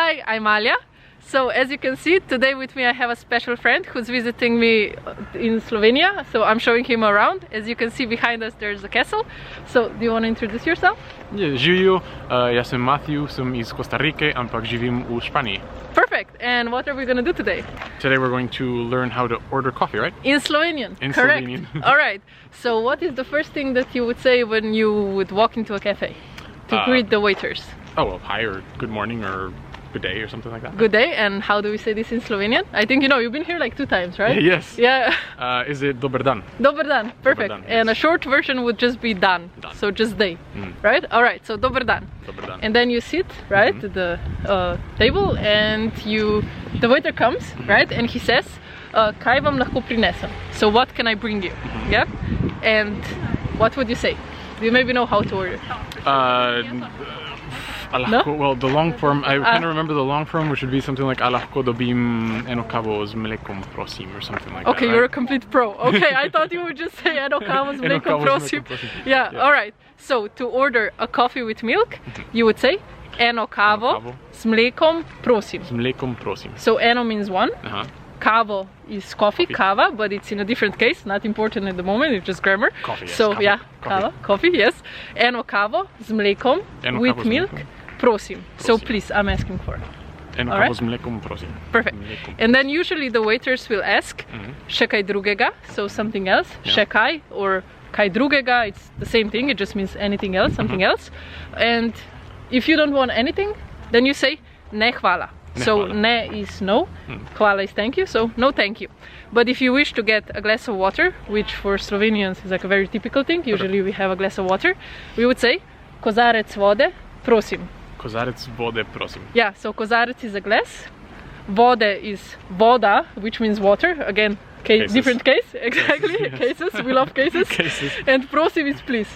Hi, I'm Alja. So as you can see, today with me I have a special friend who's visiting me in Slovenia. So I'm showing him around. As you can see behind us there's a castle. So do you want to introduce yourself? Živijo, jaz sem Matthew, sem iz Kostarike, ampak živim v Španiji. Perfect. And what are we going to do today? Today we're going to learn how to order coffee, right? In Slovenian. In Correct. Slovenian. Alright. So what is the first thing that you would say when you would walk into a cafe to greet the waiters? Oh, well, hi or good morning or good day or something like that. Good day. And how do we say this in Slovenian? I think you know, you've been here like 2 times, right? Yes. Yeah. Is it Dober dan? Dober dan. Perfect. Dober dan, And a yes. short version would just be dan. Dan. So just day. Right? Alright, so Dober dan. Dober dan. And then you sit, right, at the table, and the waiter comes, right, and he says, kaj vam lahko prinesem? So what can I bring you? Yeah? And what would you say? Do you maybe know how to order? Lahko, No? well, the long form, I kind of remember the long form, which would be something like lahko dobim kavo z mlekom, prosim, or something like that. Okay, right? you're a complete pro. Okay, I thought you would just say kavo z mlekom, prosim. Yeah, alright. So to order a coffee with milk, you would say kavo z mlekom, prosim. Z mlekom, prosim. So eno means one. Kavo is coffee, Coffee. kava, but it's in a different case, not important at the moment, it's just grammar. Coffee, yes. So Kavo. yeah, Coffee. kava, coffee, yes. Eno kavo z mlekom, Eno with kavo z milk, mlekom. prosim. So Prosim. please, I'm asking for. Eno Alright. kavo z mlekom, prosim. Perfect. Mlekom. And then usually the waiters will ask, še kaj drugega, so something else, Yeah. še kaj, or kaj drugega, it's the same thing, it just means anything else, something else. And if you don't want anything, then you say ne hvala. So hvala. ne is no, hvala is thank you, so no thank you. But if you wish to get a glass of water, which for Slovenians is like a very typical thing, usually we have a glass of water, we would say Kozarec vode, prosim. Kozarec vode, prosim. Yeah, so Kozarec is a glass, vode is voda, which means water, again, Cases. different case, exactly, Yes. cases, we love cases. Cases. And prosim is please.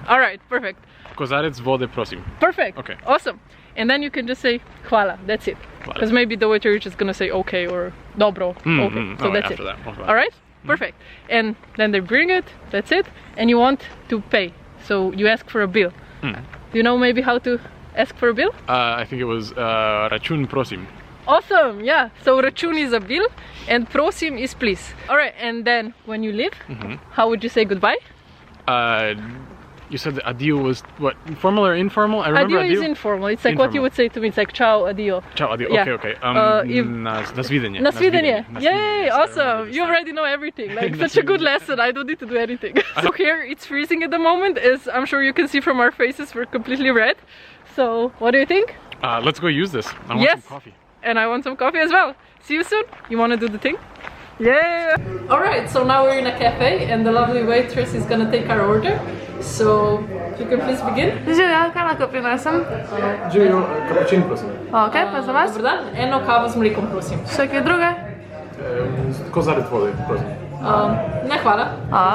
Alright, perfect. Kozarec vode, prosim. Perfect. Okay. Awesome. And then you can just say hvala, that's it. Hvala. Because maybe the waiter is just gonna say okay or dobro, okay. So Alright, that's after it. that, after that. Alright? Perfect. And then they bring it, that's it. And you want to pay. So you ask for a bill. Do you know maybe how to ask for a bill? I think it was Račun, prosim. Awesome, yeah. So Račun is a bill and prosim is please. Alright, and then when you leave, how would you say goodbye? You said the adio was what, formal or informal? I remember Adio is informal. It's like what you Informal. would say to me. It's like ciao, adio. Ciao, adio. Yeah. Okay. if- Nasvidenje. Nasvidenje. Yay, Yes, I awesome. remember You this. already know everything. Like such a good lesson. I don't need to do anything. So here it's freezing at the moment, as I'm sure you can see from our faces, we're completely red. So what do you think? Let's go use this. I want Yes. some coffee. And I want some coffee as well. See you soon. You want to do the thing? Yeah. Alright, so now we're in a cafe and the lovely waitress is gonna take our order. So you can please begin. Živjo, kaj lahko prinesem? Živijo, kapučin, prosim. Ok, pa za vas? Dober dan. Eno kavo z mlekom, prosim. Še kaj druge? Kozarec vode, prosim. Ne hvala.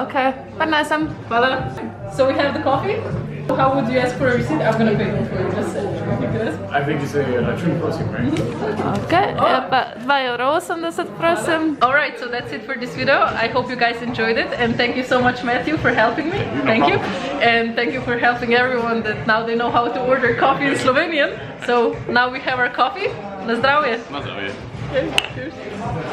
Ok, prinesem. Hvala. So we have the coffee. How would you ask for a receipt? I'm gonna pay for you. Just say. I think you say Račun, prosim, right? Ok, pa 2,80 €, prosim. Alright, so that's it for this video. I hope you guys enjoyed it, and thank you so much, Matthew, for helping me. Thank you. And thank you for helping everyone that now they know how to order coffee in Slovenian. So now we have our coffee. Na zdravje. Na zdravje. Okay, cheers.